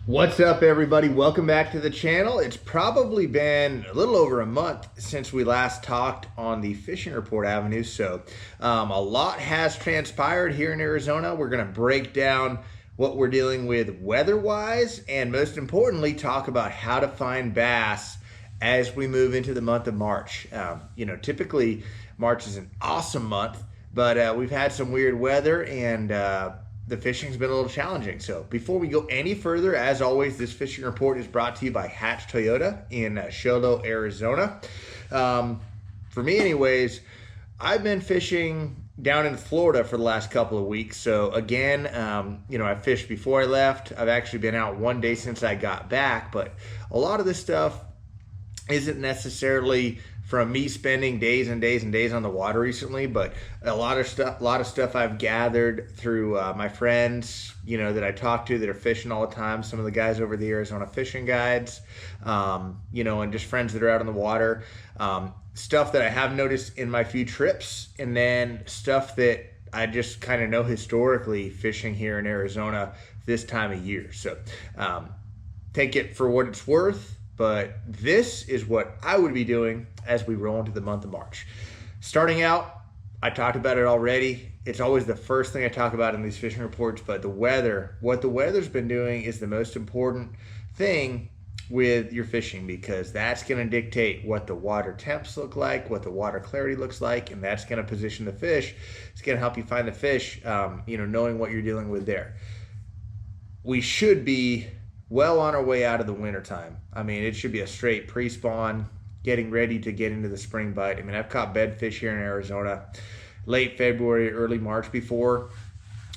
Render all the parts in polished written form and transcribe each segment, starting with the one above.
What's up, everybody? Welcome back to the channel. It's probably been a little over a month since we last talked on the Fishing Report Avenue, so a lot has transpired here in Arizona. We're going to break down what we're dealing with weather-wise, and most importantly, talk about how to find bass as we move into the month of March. Typically March is an awesome month, but we've had some weird weather, and the fishing's been a little challenging. So before we go any further, as always, this fishing report is brought to you by Hatch Toyota in Show Low, Arizona. For me anyways, I've been fishing down in Florida for the last couple of weeks. So again, I fished before I left. I've actually been out one day since I got back, but a lot of this stuff isn't necessarily from me spending days and days and days on the water recently, but a lot of stuff I've gathered through my friends, that I talk to that are fishing all the time. Some of the guys over the Arizona Fishing Guides, and just friends that are out on the water. Stuff that I have noticed in my few trips, and then stuff that I just kind of know historically fishing here in Arizona this time of year. So take it for what it's worth. But this is what I would be doing as we roll into the month of March. Starting out, I talked about it already. It's always the first thing I talk about in these fishing reports, but the weather, what the weather's been doing is the most important thing with your fishing, because that's going to dictate what the water temps look like, what the water clarity looks like, and that's going to position the fish. It's going to help you find the fish, knowing what you're dealing with there. We should be well on our way out of the winter time. I mean, it should be a straight pre-spawn, getting ready to get into the spring bite. I mean, I've caught bedfish here in Arizona late February, early March before.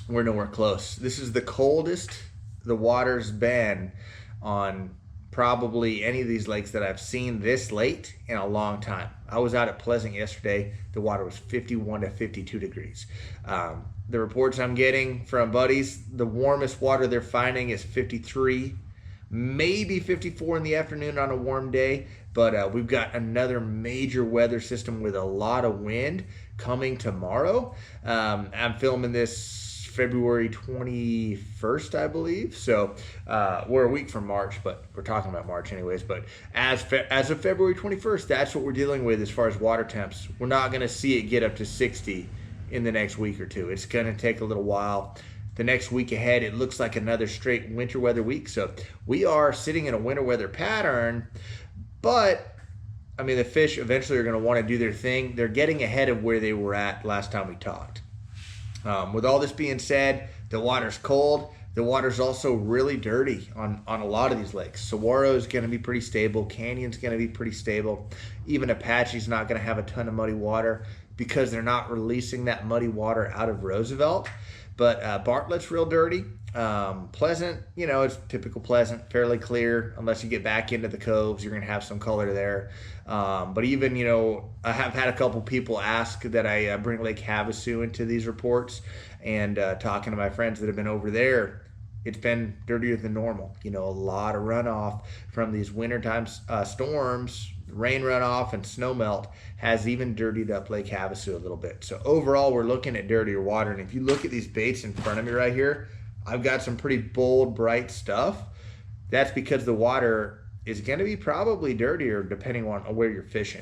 We're nowhere close. This is the coldest the water's been on probably any of these lakes that I've seen this late in a long time. I was out at Pleasant yesterday. The water was 51 to 52 degrees. The reports I'm getting from buddies, the warmest water they're finding is 53, maybe 54 in the afternoon on a warm day. But we've got another major weather system with a lot of wind coming tomorrow. I'm filming this February 21st, I believe. So we're a week from March, but we're talking about March anyways. But as of February 21st, that's what we're dealing with as far as water temps. We're not going to see it get up to 60 in the next week or two. It's going to take a little while. The next week ahead, it looks like another straight winter weather week. So we are sitting in a winter weather pattern, but I mean, the fish eventually are going to want to do their thing. They're getting ahead of where they were at last time we talked. With all this being said, the water's cold. The water's also really dirty on a lot of these lakes. Saguaro is going to be pretty stable. Canyon's going to be pretty stable. Even Apache's not going to have a ton of muddy water because they're not releasing that muddy water out of Roosevelt. But Bartlett's real dirty. Pleasant, it's typical Pleasant, fairly clear. Unless you get back into the coves, you're going to have some color there. But even, I have had a couple people ask that I bring Lake Havasu into these reports. And talking to my friends that have been over there, it's been dirtier than normal. A lot of runoff from these wintertime storms, rain runoff and snow melt has even dirtied up Lake Havasu a little bit. So overall, we're looking at dirtier water. And if you look at these baits in front of me right here, I've got some pretty bold, bright stuff. That's because the water is going to be probably dirtier depending on where you're fishing,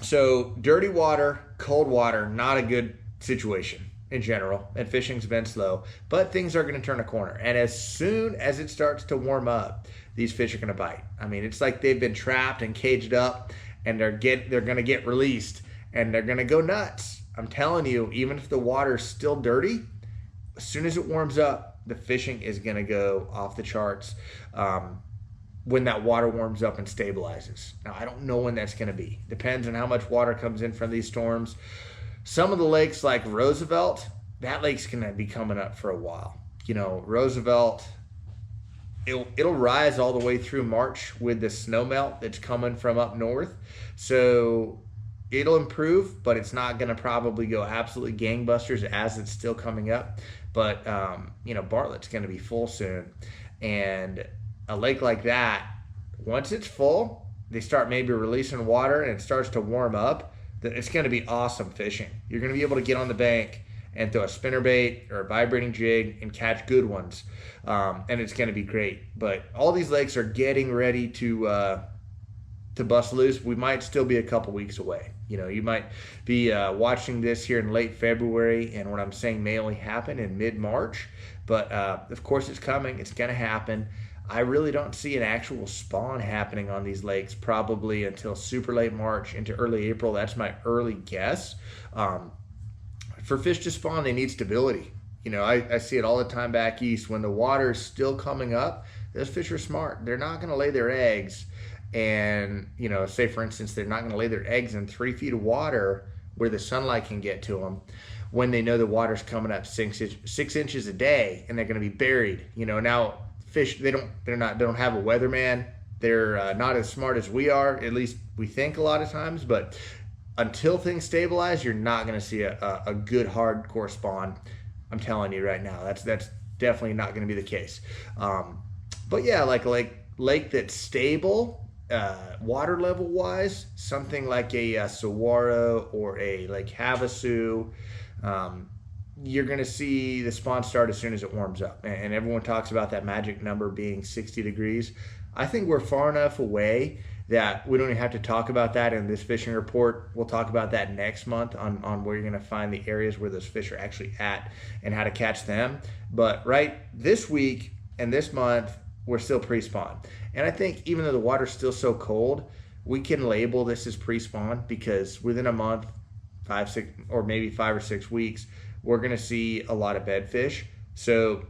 So dirty water, cold water, not a good situation in general, and fishing's been slow, but things are going to turn a corner. And as soon as it starts to warm up, these fish are going to bite. I mean, it's like they've been trapped and caged up, and they're going to get released, and they're going to go nuts. I'm telling you, even if the water's still dirty, as soon as it warms up, the fishing is going to go off the charts when that water warms up and stabilizes. Now, I don't know when that's going to be. Depends on how much water comes in from these storms. Some of the lakes like Roosevelt, that lake's going to be coming up for a while. Roosevelt, it'll rise all the way through March with the snow melt that's coming from up north. So it'll improve, but it's not going to probably go absolutely gangbusters as it's still coming up. But, Bartlett's going to be full soon. And a lake like that, once it's full, they start maybe releasing water and it starts to warm up. It's going to be awesome fishing. You're going to be able to get on the bank and throw a spinnerbait or a vibrating jig and catch good ones. And it's going to be great. But all these lakes are getting ready to bust loose. We might still be a couple weeks away. You know, you might be watching this here in late February, and what I'm saying may only happen in mid-March. But of course it's coming. It's going to happen. I really don't see an actual spawn happening on these lakes probably until super late March into early April. That's my early guess. For fish to spawn, they need stability. You know, I see it all the time back east. When the water is still coming up, those fish are smart. They're not going to lay their eggs. And, you know, say for instance, they're not going to lay their eggs in 3 feet of water where the sunlight can get to them when they know the water's coming up 6 inches a day and they're going to be buried. You know, now fish, they don't have a weatherman. They're not as smart as we are, at least we think a lot of times. But until things stabilize, you're not going to see a good hardcore spawn. I'm telling you right now, that's definitely not going to be the case. But yeah, like a lake that's stable, water level wise, something like a Saguaro or a Lake Havasu, you're going to see the spawn start as soon as it warms up. And everyone talks about that magic number being 60 degrees. I think we're far enough away that we don't even have to talk about that in this fishing report. We'll talk about that next month on where you're going to find the areas where those fish are actually at and how to catch them. But right this week and this month, we're still pre-spawn. And I think even though the water's still so cold, we can label this as pre-spawn because within a month, 5, 6, or maybe 5 or 6 weeks, we're going to see a lot of bedfish. So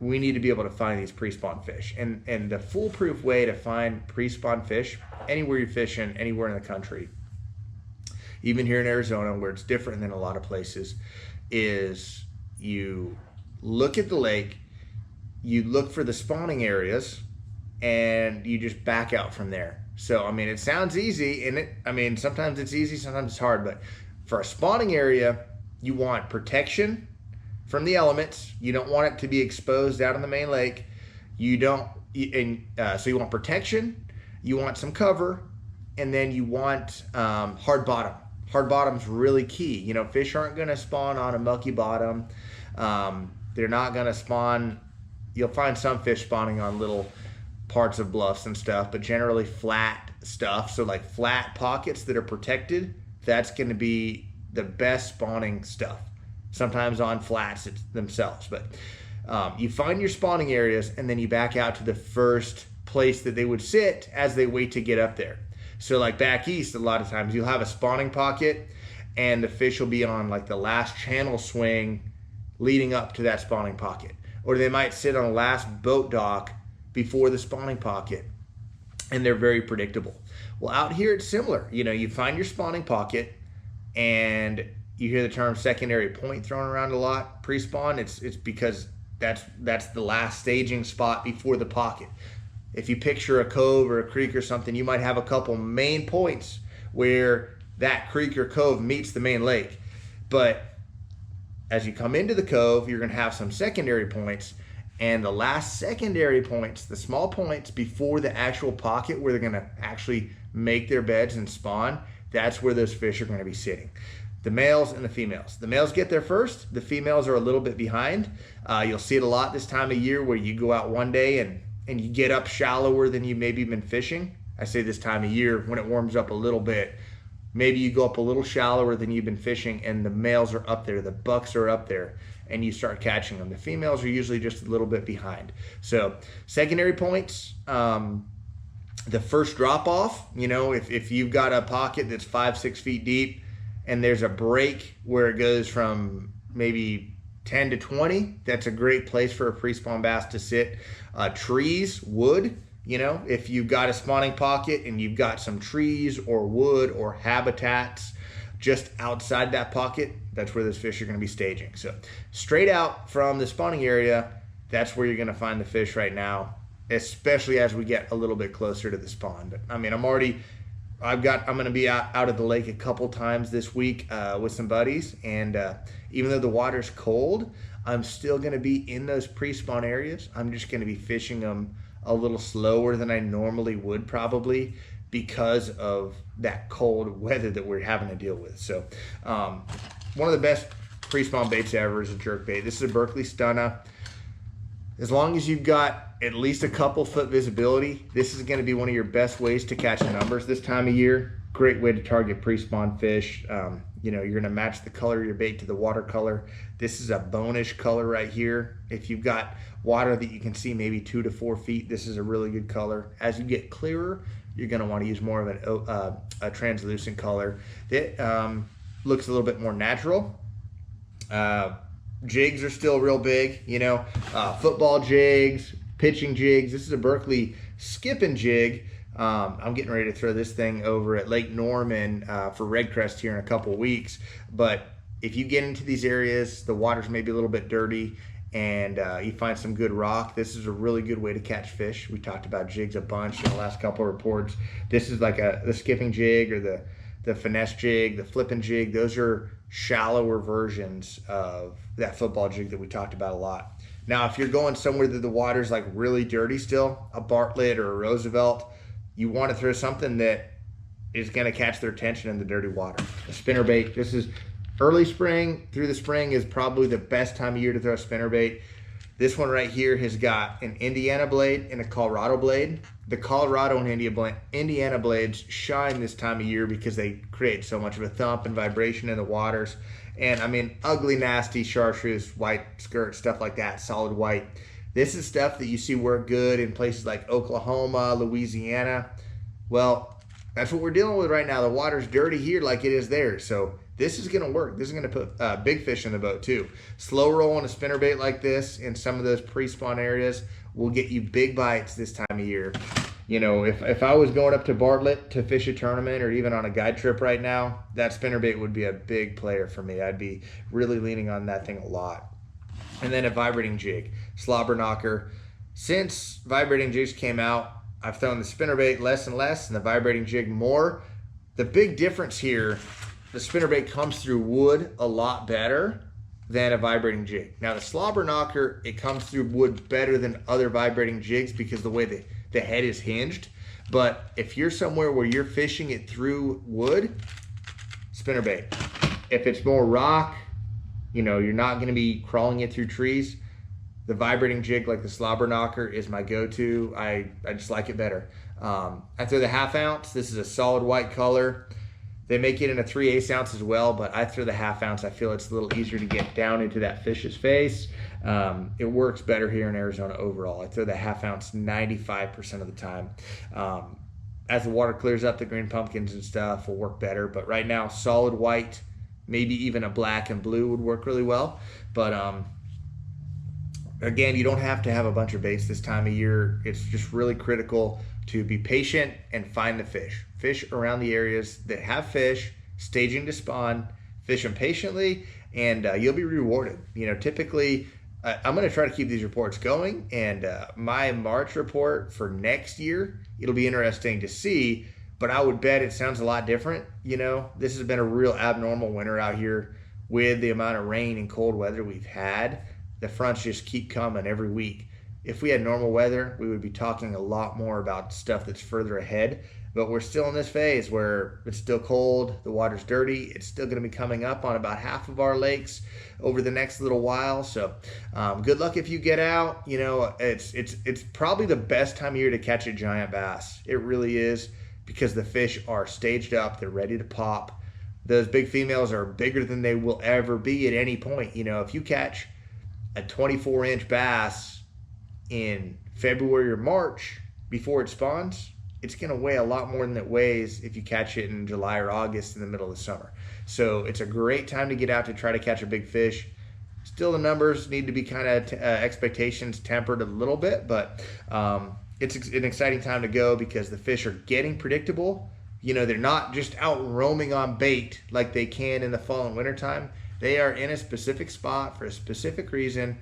we need to be able to find these pre-spawn fish. And the foolproof way to find pre-spawn fish, anywhere you're fishing, anywhere in the country, even here in Arizona where it's different than a lot of places, is you look at the lake, you look for the spawning areas, and you just back out from there. So, I mean, it sounds easy, and sometimes it's easy, sometimes it's hard, but for a spawning area, you want protection from the elements. You don't want it to be exposed out in the main lake. So you want protection, you want some cover, and then you want hard bottom. Hard bottom's really key. You know, fish aren't going to spawn on a mucky bottom. They're not going to spawn. You'll find some fish spawning on little parts of bluffs and stuff, but generally flat stuff. So like flat pockets that are protected, that's going to be the best spawning stuff. Sometimes on flats themselves, but you find your spawning areas and then you back out to the first place that they would sit as they wait to get up there. So like back east, a lot of times you'll have a spawning pocket and the fish will be on like the last channel swing leading up to that spawning pocket. Or they might sit on the last boat dock before the spawning pocket, and they're very predictable. Well, out here it's similar. You know, you find your spawning pocket, and you hear the term secondary point thrown around a lot. Pre-spawn, it's because that's the last staging spot before the pocket. If you picture a cove or a creek or something, you might have a couple main points where that creek or cove meets the main lake. But as you come into the cove, you're going to have some secondary points, and the last secondary points, the small points before the actual pocket where they're going to actually make their beds and spawn, that's where those fish are going to be sitting. The males and the females. The males get there first. The females are a little bit behind. You'll see it a lot this time of year where you go out one day and you get up shallower than you maybe been fishing. I say this time of year when it warms up a little bit. Maybe you go up a little shallower than you've been fishing and the males are up there, the bucks are up there, and you start catching them. The females are usually just a little bit behind. So secondary points, the first drop off, you know, if you've got a pocket that's 5-6 feet deep and there's a break where it goes from maybe 10 to 20, that's a great place for a pre-spawn bass to sit. Trees, wood, you know, if you've got a spawning pocket and you've got some trees or wood or habitats just outside that pocket, that's where those fish are going to be staging. So straight out from the spawning area, that's where you're going to find the fish right now, especially as we get a little bit closer to the spawn. But I mean, I'm going to be out of the lake a couple times this week with some buddies, and even though the water's cold, I'm still going to be in those pre-spawn areas. I'm just going to be fishing them a little slower than I normally would probably because of that cold weather that we're having to deal with. So one of the best pre-spawn baits ever is a jerk bait. This is a Berkeley Stunna. As long as you've got at least a couple foot visibility, this is going to be one of your best ways to catch numbers this time of year. Great way to target pre-spawn fish. You know, you're going to match the color of your bait to the water color. This is a bonish color right here. If you've got water that you can see maybe 2 to 4 feet, this is a really good color. As you get clearer, you're going to want to use more of a translucent color that looks a little bit more natural. Jigs are still real big, you know, football jigs, pitching jigs. This is a Berkeley skipping jig. I'm getting ready to throw this thing over at Lake Norman for redcrest here in a couple weeks. But if you get into these areas, the water's maybe a little bit dirty, and you find some good rock, this is a really good way to catch fish. We talked about jigs a bunch in the last couple of reports. This is like the skipping jig or the finesse jig, the flipping jig. Those are shallower versions of that football jig that we talked about a lot. Now, if you're going somewhere that the water's like really dirty still, a Bartlett or a Roosevelt, you want to throw something that is going to catch their attention in the dirty water. A spinnerbait. This is early spring through the spring is probably the best time of year to throw a spinnerbait. This one right here has got an Indiana blade and a Colorado blade. The Colorado and Indiana blades shine this time of year because they create so much of a thump and vibration in the waters. And I mean, ugly, nasty chartreuse, white skirt, stuff like that, solid white. This is stuff that you see work good in places like Oklahoma, Louisiana. Well, that's what we're dealing with right now. The water's dirty here like it is there. So this is going to work. This is going to put big fish in the boat too. Slow roll on a spinnerbait like this in some of those pre-spawn areas will get you big bites this time of year. You know, if I was going up to Bartlett to fish a tournament or even on a guide trip right now, that spinnerbait would be a big player for me. I'd be really leaning on that thing a lot. And then a vibrating jig, slobber knocker. Since vibrating jigs came out, I've thrown the spinnerbait less and less and the vibrating jig more. The big difference here, the spinnerbait comes through wood a lot better than a vibrating jig. Now the slobber knocker, it comes through wood better than other vibrating jigs because the way the head is hinged. But if you're somewhere where you're fishing it through wood, spinnerbait. If it's more rock, you know, you're not going to be crawling it through trees, the vibrating jig like the slobber knocker is my go-to. I just like it better. I throw the 1/2 ounce. This is a solid white color. They make it in a 3/8 ounce as well, but I throw the 1/2 ounce. I feel it's a little easier to get down into that fish's face. It works better here in Arizona overall. I throw the 1/2 ounce 95% of the time. As the water clears up, the green pumpkins and stuff will work better. But right now, solid white, maybe even a black and blue would work really well. But again, you don't have to have a bunch of baits this time of year. It's just really critical to be patient and find the fish. Fish around the areas that have fish, staging to spawn, fish them patiently, and you'll be rewarded. You know, typically, I'm going to try to keep these reports going, and my March report for next year, it'll be interesting to see, but I would bet it sounds a lot different. You know, this has been a real abnormal winter out here with the amount of rain and cold weather we've had. The fronts just keep coming every week. If we had normal weather, we would be talking a lot more about stuff that's further ahead. But we're still in this phase where it's still cold, the water's dirty. It's still going to be coming up on about half of our lakes over the next little while. So good luck if you get out. You know, it's probably the best time of year to catch a giant bass. It really is, because the fish are staged up. They're ready to pop. Those big females are bigger than they will ever be at any point. You know, if you catch a 24-inch bass in February or March before it spawns, it's going to weigh a lot more than it weighs if you catch it in July or August in the middle of the summer. So it's a great time to get out to try to catch a big fish. Still, the numbers need to be kind of expectations tempered a little bit, but it's an exciting time to go because the fish are getting predictable. You know, they're not just out roaming on bait like they can in the fall and winter time. They are in a specific spot for a specific reason.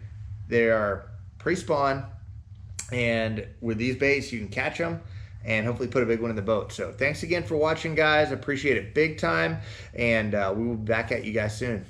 They are pre-spawn, and with these baits, you can catch them and hopefully put a big one in the boat. So thanks again for watching, guys. I appreciate it big time, and we will be back at you guys soon.